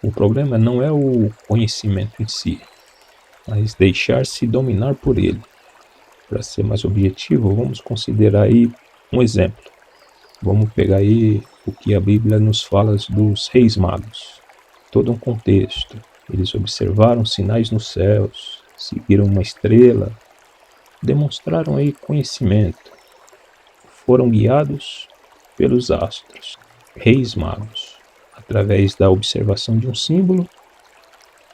O problema não é o conhecimento em si, mas deixar-se dominar por ele. Para ser mais objetivo, vamos considerar aí um exemplo. Vamos pegar aí o que a Bíblia nos fala dos reis magos. Todo um contexto. Eles observaram sinais nos céus, seguiram uma estrela, demonstraram aí conhecimento, foram guiados pelos astros. Reis magos. Através da observação de um símbolo,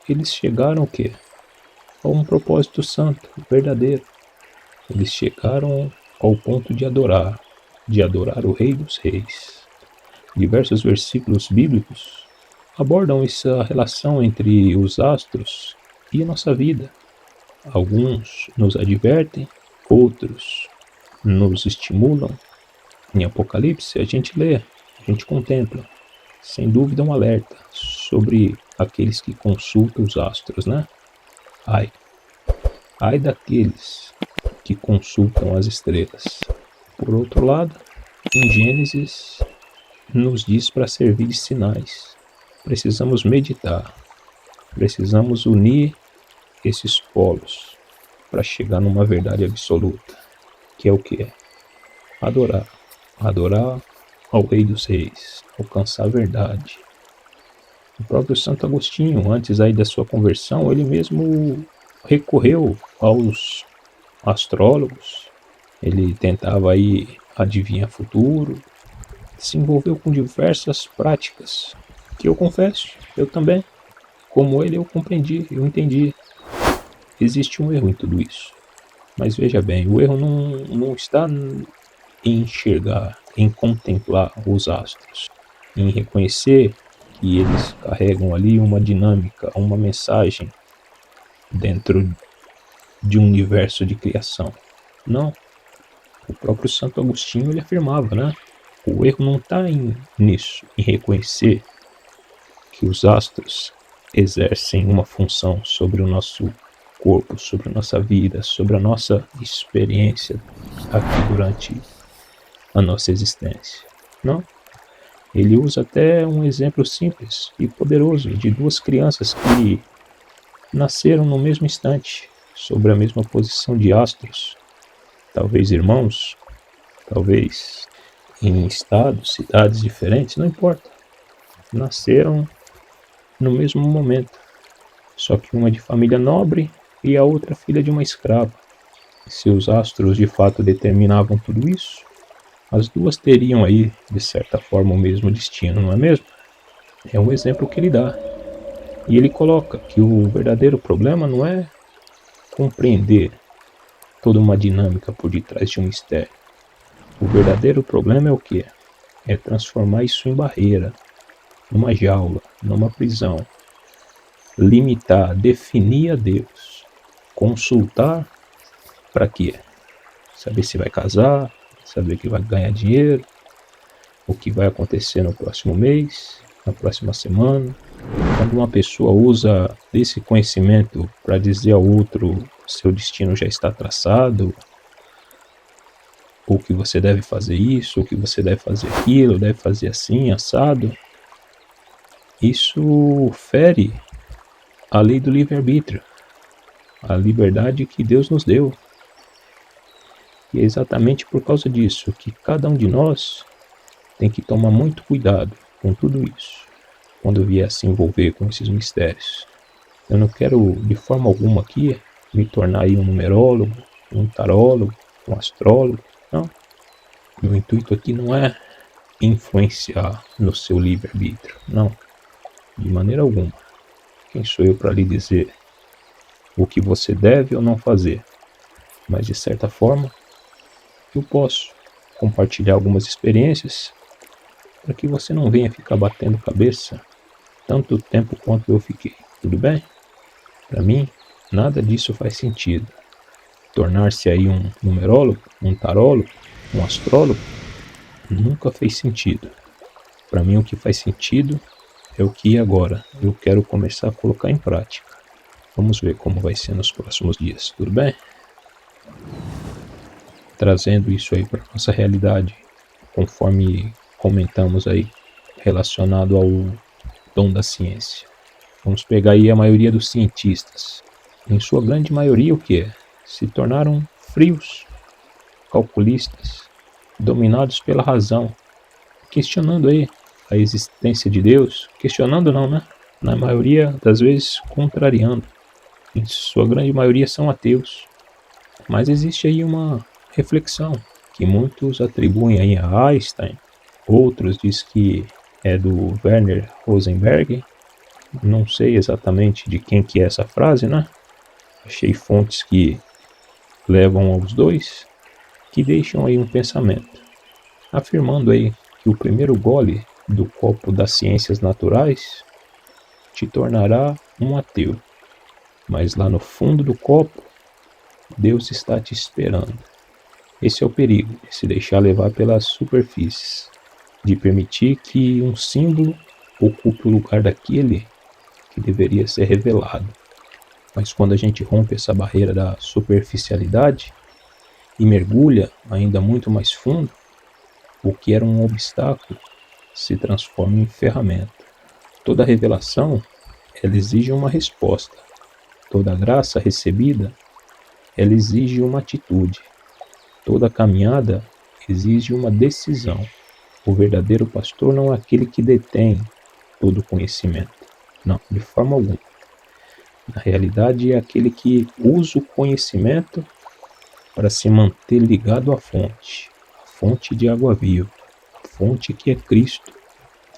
eles chegaram ao quê? A um propósito santo, verdadeiro. Eles chegaram ao ponto de adorar o Rei dos Reis. Diversos versículos bíblicos abordam essa relação entre os astros e a nossa vida. Alguns nos advertem, outros nos estimulam. Em Apocalipse a gente lê, a gente contempla, sem dúvida um alerta sobre aqueles que consultam os astros, né? Ai daqueles que consultam as estrelas. Por outro lado, em Gênesis nos diz para servir de sinais. Precisamos meditar, precisamos unir esses polos para chegar numa verdade absoluta, que é o que? Adorar ao Rei dos Reis, alcançar a verdade. O próprio Santo Agostinho, antes aí da sua conversão, ele mesmo recorreu aos astrólogos, ele tentava aí adivinhar futuro, se envolveu com diversas práticas, que eu confesso, eu também, como ele, eu compreendi, eu entendi. Existe um erro em tudo isso. Mas veja bem, o erro não está em enxergar, em contemplar os astros, em reconhecer que eles carregam ali uma dinâmica, uma mensagem dentro de um universo de criação. Não. O próprio Santo Agostinho ele afirmava, né? O erro não está nisso, em reconhecer que os astros exercem uma função sobre o nosso corpo, sobre a nossa vida, sobre a nossa experiência aqui durante a nossa existência. Não. Ele usa até um exemplo simples e poderoso de duas crianças que nasceram no mesmo instante, sobre a mesma posição de astros, talvez irmãos, talvez em estados, cidades diferentes, não importa. Nasceram no mesmo momento, só que uma de família nobre e a outra filha de uma escrava. Se os astros de fato determinavam tudo isso, as duas teriam aí, de certa forma, o mesmo destino, não é mesmo? É um exemplo que ele dá. E ele coloca que o verdadeiro problema não é compreender toda uma dinâmica por detrás de um mistério. O verdadeiro problema é o quê? É transformar isso em barreira, numa jaula, numa prisão. Limitar, definir a Deus. Consultar para quê? Saber se vai casar, saber que vai ganhar dinheiro, o que vai acontecer no próximo mês, na próxima semana. Quando uma pessoa usa esse conhecimento para dizer ao outro seu destino já está traçado, ou que você deve fazer isso, ou que você deve fazer aquilo, deve fazer assim, assado, isso fere a lei do livre-arbítrio, a liberdade que Deus nos deu. E é exatamente por causa disso que cada um de nós tem que tomar muito cuidado com tudo isso, quando vier se envolver com esses mistérios. Eu não quero de forma alguma aqui me tornar aí um numerólogo, um tarólogo, um astrólogo, não. Meu intuito aqui não é influenciar no seu livre-arbítrio, não, de maneira alguma. Quem sou eu para lhe dizer o que você deve ou não fazer? Mas de certa forma, eu posso compartilhar algumas experiências para que você não venha ficar batendo cabeça tanto tempo quanto eu fiquei, tudo bem? Para mim, nada disso faz sentido. Tornar-se aí um numerólogo, um tarólogo, um astrólogo, nunca fez sentido. Para mim, o que faz sentido é o que agora eu quero começar a colocar em prática. Vamos ver como vai ser nos próximos dias, tudo bem? Trazendo isso aí para nossa realidade, conforme comentamos aí, relacionado ao dom da ciência. Vamos pegar aí a maioria dos cientistas. Em sua grande maioria, o que é? Se tornaram frios, calculistas, dominados pela razão, questionando aí a existência de Deus, questionando não, né? Na maioria das vezes contrariando. Em sua grande maioria são ateus. Mas existe aí uma reflexão que muitos atribuem aí a Einstein, outros diz que é do Werner Rosenberg. Não sei exatamente de quem que é essa frase, né? Achei fontes que levam aos dois, que deixam aí um pensamento, afirmando aí que o primeiro gole do copo das ciências naturais te tornará um ateu, mas lá no fundo do copo, Deus está te esperando. Esse é o perigo de se deixar levar pelas superfícies, de permitir que um símbolo ocupe o lugar daquele que deveria ser revelado. Mas quando a gente rompe essa barreira da superficialidade e mergulha ainda muito mais fundo, o que era um obstáculo se transforma em ferramenta. Toda revelação, ela exige uma resposta. Toda graça recebida, ela exige uma atitude. Toda caminhada exige uma decisão. O verdadeiro pastor não é aquele que detém todo o conhecimento. Não, de forma alguma. Na realidade, é aquele que usa o conhecimento para se manter ligado à fonte, a fonte de água viva, a fonte que é Cristo,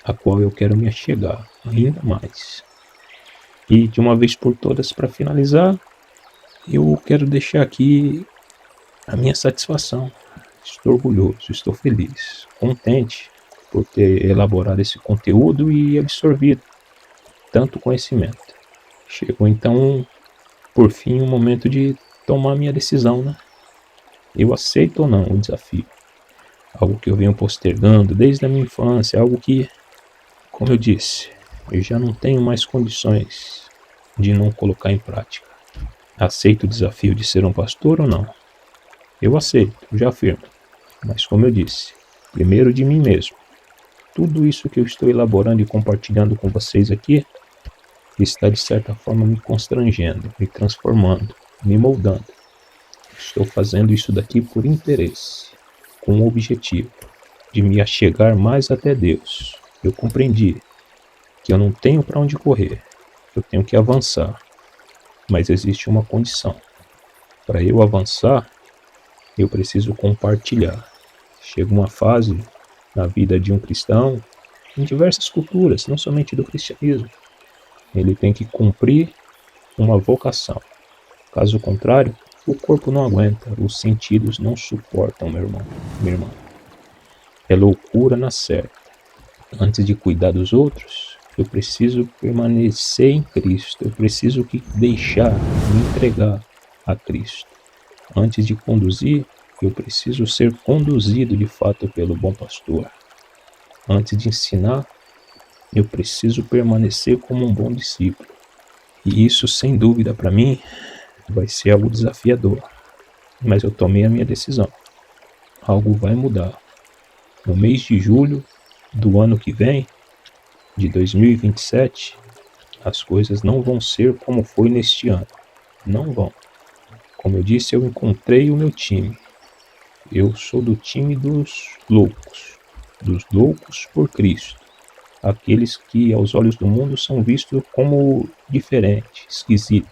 a qual eu quero me achegar ainda mais. E de uma vez por todas, para finalizar, eu quero deixar aqui a minha satisfação. Estou orgulhoso, estou feliz, contente por ter elaborado esse conteúdo e absorvido tanto conhecimento. Chegou então, por fim, o momento de tomar minha decisão, né? Eu aceito ou não o desafio? Algo que eu venho postergando desde a minha infância, algo que, como eu disse, eu já não tenho mais condições de não colocar em prática. Aceito o desafio de ser um pastor ou não? Eu aceito, já afirmo. Mas como eu disse, primeiro de mim mesmo. Tudo isso que eu estou elaborando e compartilhando com vocês aqui está de certa forma me constrangendo, me transformando, me moldando. Estou fazendo isso daqui por interesse, com o objetivo de me achegar mais até Deus. Eu compreendi que eu não tenho para onde correr, eu tenho que avançar, mas existe uma condição. Para eu avançar, eu preciso compartilhar. Chega uma fase na vida de um cristão, em diversas culturas, não somente do cristianismo, ele tem que cumprir uma vocação. Caso contrário, o corpo não aguenta, os sentidos não suportam, meu irmão, minha irmã. É loucura na certa. Antes de cuidar dos outros, eu preciso permanecer em Cristo, eu preciso deixar, me entregar a Cristo. Antes de conduzir, eu preciso ser conduzido de fato pelo bom pastor. Antes de ensinar, eu preciso permanecer como um bom discípulo. E isso, sem dúvida, para mim, vai ser algo desafiador. Mas eu tomei a minha decisão. Algo vai mudar. No mês de julho do ano que vem, de 2027, as coisas não vão ser como foi neste ano. Não vão. Como eu disse, eu encontrei o meu time. Eu sou do time dos loucos por Cristo. Aqueles que aos olhos do mundo são vistos como diferente, esquisito.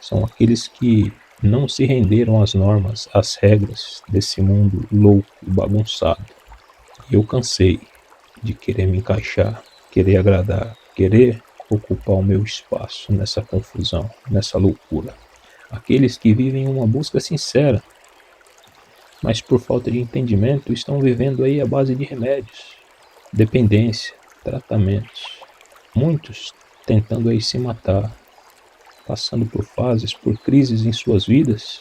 São aqueles que não se renderam às normas, às regras desse mundo louco e bagunçado. Eu cansei de querer me encaixar, querer agradar, querer ocupar o meu espaço nessa confusão, nessa loucura. Aqueles que vivem uma busca sincera, mas por falta de entendimento estão vivendo aí à base de remédios, dependência, tratamentos. Muitos tentando aí se matar, passando por fases, por crises em suas vidas,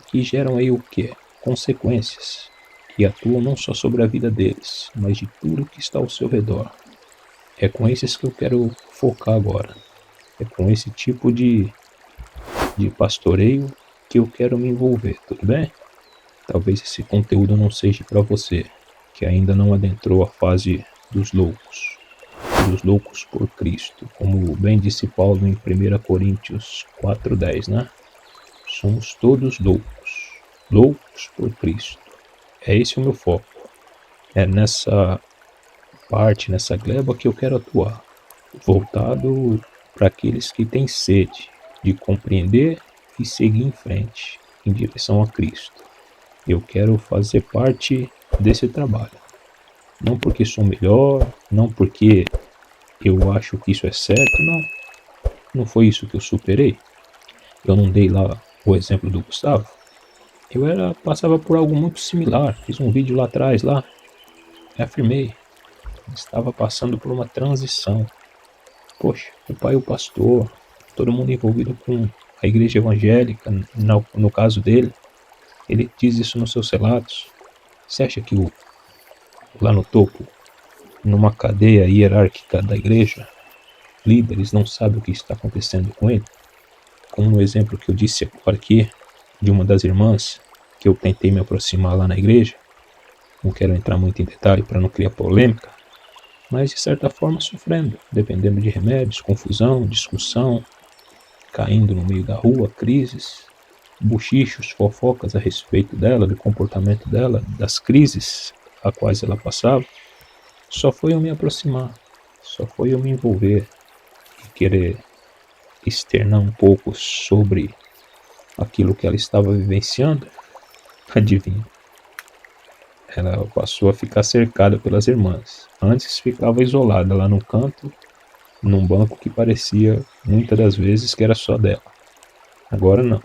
que geram aí o quê? Consequências, que atuam não só sobre a vida deles, mas de tudo que está ao seu redor. É com esses que eu quero focar agora. É com esse tipo de pastoreio que eu quero me envolver, tudo bem? Talvez esse conteúdo não seja para você, que ainda não adentrou a fase dos loucos. todos loucos por Cristo, como bem disse Paulo em 1 Coríntios 4:10, né? Somos todos loucos por Cristo. É esse o meu foco. É nessa parte, nessa gleba que eu quero atuar, voltado para aqueles que têm sede de compreender e seguir em frente, em direção a Cristo. Eu quero fazer parte desse trabalho. Não porque sou melhor, não porque eu acho que isso é certo, não. Não foi isso que eu superei. Eu não dei lá o exemplo do Gustavo. Passava por algo muito similar. Fiz um vídeo lá atrás, afirmei. Estava passando por uma transição. Poxa, o pai e o pastor, todo mundo envolvido com a igreja evangélica, no caso dele, ele diz isso nos seus relatos. Você acha que lá no topo, numa cadeia hierárquica da igreja, líderes não sabem o que está acontecendo com ele? Como no exemplo que eu disse agora aqui, de uma das irmãs, que eu tentei me aproximar lá na igreja, não quero entrar muito em detalhe para não criar polêmica, mas de certa forma sofrendo, dependendo de remédios, confusão, discussão, caindo no meio da rua, crises, bochichos, fofocas a respeito dela, do comportamento dela, das crises a quais ela passava. Só foi eu me aproximar, só foi eu me envolver e querer externar um pouco sobre aquilo que ela estava vivenciando. Adivinha? Ela passou a ficar cercada pelas irmãs. Antes ficava isolada lá no canto, num banco que parecia muitas das vezes que era só dela. Agora não.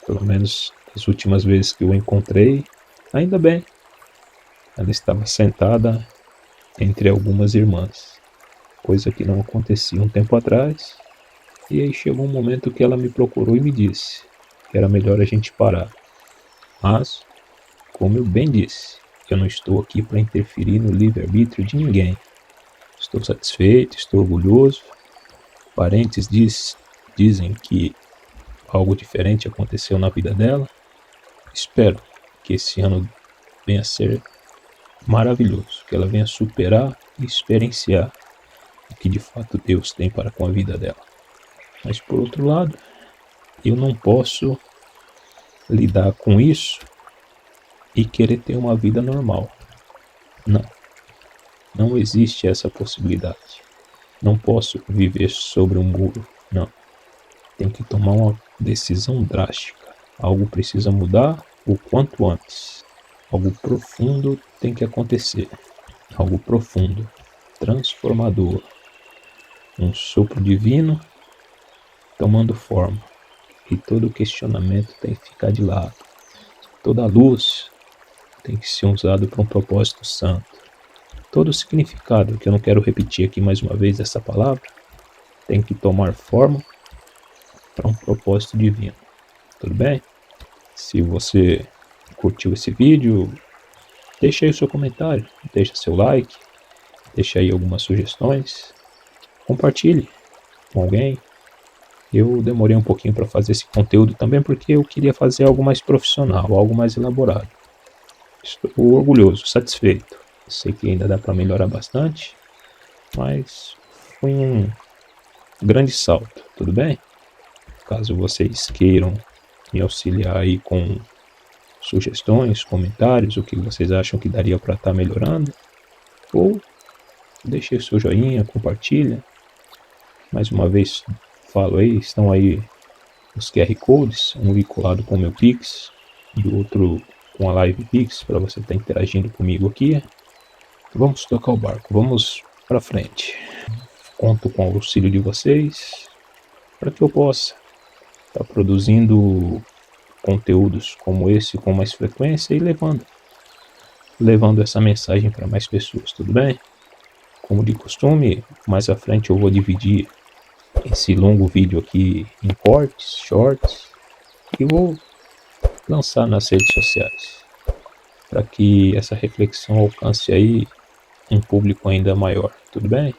Pelo menos as últimas vezes que eu encontrei, ainda bem, ela estava sentada entre algumas irmãs, coisa que não acontecia um tempo atrás. E aí chegou um momento que ela me procurou e me disse que era melhor a gente parar. Mas, como eu bem disse, eu não estou aqui para interferir no livre-arbítrio de ninguém. Estou satisfeito, estou orgulhoso. Parentes dizem que algo diferente aconteceu na vida dela. Espero que esse ano venha a ser maravilhoso, que ela venha superar e experienciar o que de fato Deus tem para com a vida dela. Mas por outro lado, eu não posso lidar com isso e querer ter uma vida normal. Não existe essa possibilidade. Não posso viver sobre um muro, não. Tem que tomar uma decisão drástica. Algo precisa mudar o quanto antes. Algo profundo tem que acontecer. Algo profundo, transformador. Um sopro divino tomando forma. E todo questionamento tem que ficar de lado. Toda luz tem que ser usada para um propósito santo. Todo significado, que eu não quero repetir aqui mais uma vez essa palavra, tem que tomar forma para um propósito divino. Tudo bem? Se você curtiu esse vídeo, deixa aí o seu comentário, deixa seu like, deixa aí algumas sugestões, compartilhe com alguém. Eu demorei um pouquinho para fazer esse conteúdo também porque eu queria fazer algo mais profissional, algo mais elaborado. Estou orgulhoso, satisfeito. Sei que ainda dá para melhorar bastante, mas foi um grande salto, tudo bem? Caso vocês queiram me auxiliar aí com sugestões, comentários, o que vocês acham que daria para estar melhorando, ou deixe o seu joinha, compartilha. Mais uma vez falo aí, estão aí os QR Codes, um vinculado com o meu Pix e outro com a Live Pix, para você estar interagindo comigo aqui. Vamos tocar o barco, vamos para frente. Conto com o auxílio de vocês para que eu possa estar produzindo conteúdos como esse com mais frequência e levando essa mensagem para mais pessoas, tudo bem? Como de costume, mais à frente eu vou dividir esse longo vídeo aqui em cortes, shorts, e vou lançar nas redes sociais para que essa reflexão alcance aí um público ainda maior, tudo bem?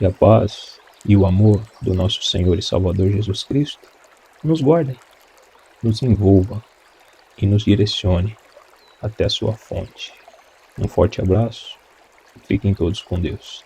E a paz e o amor do nosso Senhor e Salvador Jesus Cristo nos guardem, nos envolva e nos direcione até a sua fonte. Um forte abraço, fiquem todos com Deus.